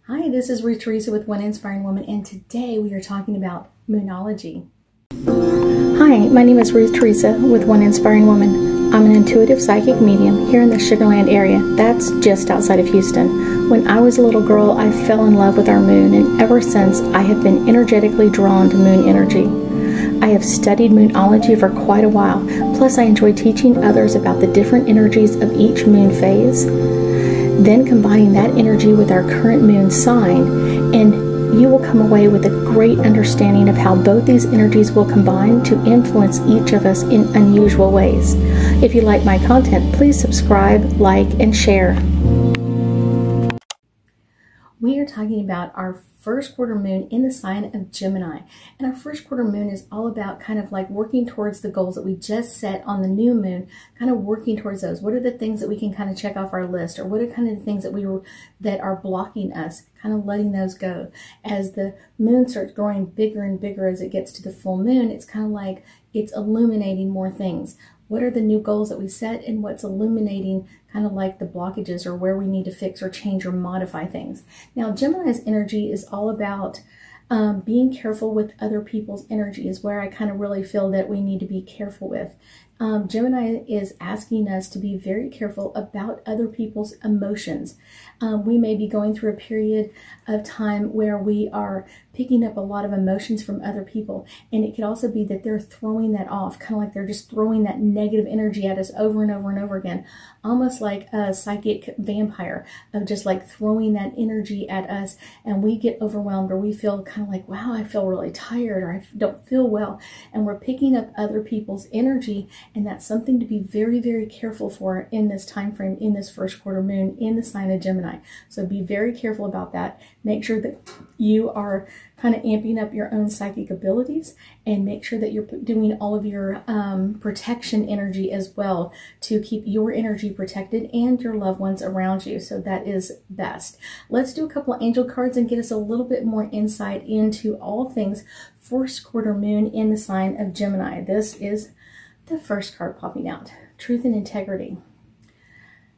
Hi, this is Ruth Theresa with One Inspiring Woman, and today we are talking about Moonology. Hi, my name is Ruth Theresa with One Inspiring Woman. I'm an intuitive psychic medium here in the Sugar Land area. That's just outside of Houston. When I was a little girl, I fell in love with our moon, and ever since I have been energetically drawn to moon energy. I have studied Moonology for quite a while, plus I enjoy teaching others about the different energies of each moon phase. Then combining that energy with our current moon sign, and you will come away with a great understanding of how both these energies will combine to influence each of us in unusual ways. If you like my content, please subscribe, like, and share. We are talking about our first quarter moon in the sign of Gemini. And our first quarter moon is all about kind of like working towards the goals that we just set on the new moon, kind of working towards those. What are the things that we can kind of check off our list, or what are kind of the things that are blocking us, kind of letting those go. As the moon starts growing bigger and bigger as it gets to the full moon, it's kind of like it's illuminating more things. What are the new goals that we set, and what's illuminating kind of like the blockages or where we need to fix or change or modify things. Now, Gemini's energy is all about being careful with other people's energy is where I kind of really feel that we need to be careful with. Gemini is asking us to be very careful about other people's emotions. We may be going through a period of time where we are picking up a lot of emotions from other people, and it could also be that they're throwing that off, kind of like they're just throwing that negative energy at us over and over and over again, almost like a psychic vampire of just like throwing that energy at us, and we get overwhelmed, or we feel kind of like, wow, I feel really tired, or I don't feel well, and we're picking up other people's energy. And that's something to be very, very careful for in this time frame, in this first quarter moon, in the sign of Gemini. So be very careful about that. Make sure that you are kind of amping up your own psychic abilities, and make sure that you're doing all of your protection energy as well to keep your energy protected and your loved ones around you. So that is best. Let's do a couple of angel cards and get us a little bit more insight into all things first quarter moon in the sign of Gemini. This is the first card popping out, truth and integrity.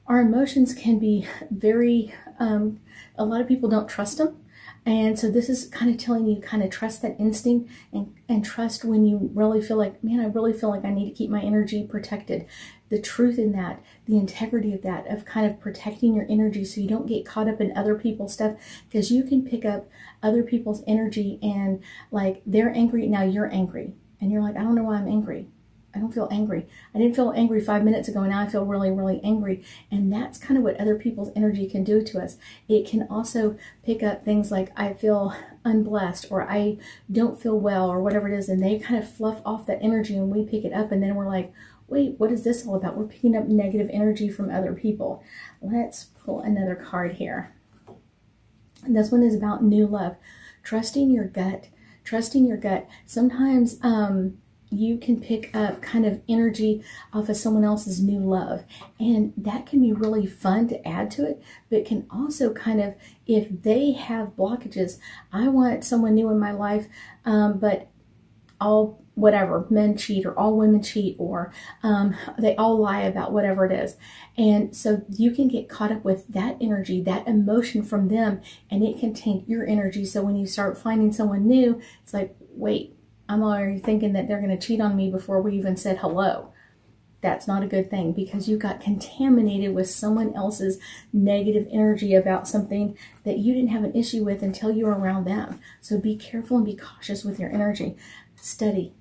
Our emotions can be very, a lot of people don't trust them. And so this is kind of telling you, kind of trust that instinct, and trust when you really feel like, man, I really feel like I need to keep my energy protected. The truth in that, the integrity of that, of kind of protecting your energy so you don't get caught up in other people's stuff, because you can pick up other people's energy and like they're angry, now you're angry. And you're like, I don't know why I'm angry. I don't feel angry. I didn't feel angry 5 minutes ago, and now I feel really, really angry. And that's kind of what other people's energy can do to us. It can also pick up things like, I feel unblessed, or I don't feel well, or whatever it is. And they kind of fluff off that energy, and we pick it up, and then we're like, wait, what is this all about? We're picking up negative energy from other people. Let's pull another card here. And this one is about new love. Trusting your gut. Trusting your gut. Sometimes, you can pick up kind of energy off of someone else's new love, and that can be really fun to add to it, but it can also kind of, if they have blockages, I want someone new in my life, but all whatever, men cheat, or all women cheat, or they all lie about whatever it is. And so you can get caught up with that energy, that emotion from them, and it can taint your energy. So when you start finding someone new, it's like, wait, I'm already thinking that they're going to cheat on me before we even said hello. That's not a good thing, because you got contaminated with someone else's negative energy about something that you didn't have an issue with until you were around them. So be careful and be cautious with your energy. Study.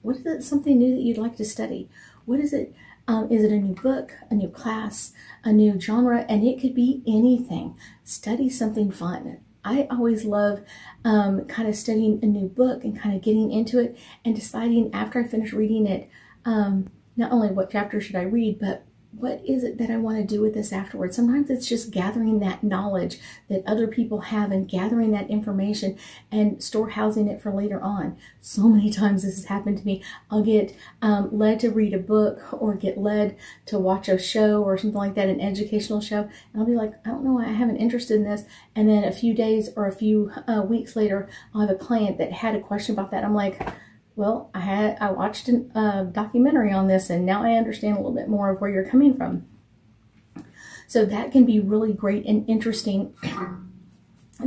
What is it, something new that you'd like to study? What is it? Is it a new book, a new class, a new genre? And it could be anything. Study something fun. I always love kind of studying a new book and kind of getting into it and deciding after I finish reading it, not only what chapter should I read, but what is it that I want to do with this afterwards? Sometimes it's just gathering that knowledge that other people have and gathering that information and storehousing it for later on. So many times this has happened to me. I'll get led to read a book, or get led to watch a show or something like that, an educational show. And I'll be like, I don't know why I have an interest in this. And then a few days or a few weeks later, I'll have a client that had a question about that. I'm like, well, I watched a documentary on this, and now I understand a little bit more of where you're coming from. So that can be really great and interesting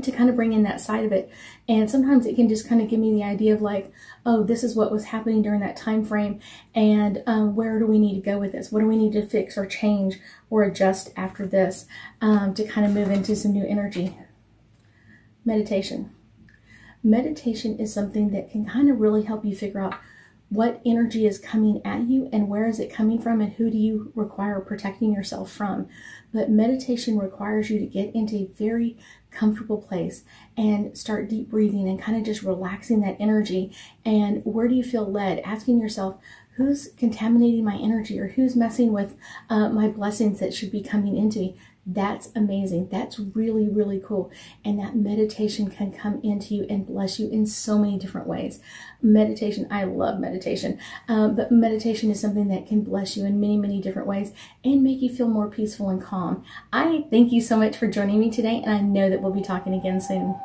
to kind of bring in that side of it. And sometimes it can just kind of give me the idea of like, oh, this is what was happening during that time frame, and where do we need to go with this? What do we need to fix or change or adjust after this to kind of move into some new energy? Meditation. Meditation is something that can kind of really help you figure out what energy is coming at you and where is it coming from and who do you require protecting yourself from. But meditation requires you to get into a very comfortable place and start deep breathing and kind of just relaxing that energy. And where do you feel led? Asking yourself, who's contaminating my energy, or who's messing with my blessings that should be coming into me? That's amazing. That's really, really cool. And that meditation can come into you and bless you in so many different ways. Meditation, I love meditation, but meditation is something that can bless you in many, many different ways and make you feel more peaceful and calm. I thank you so much for joining me today, and I know that we'll be talking again soon.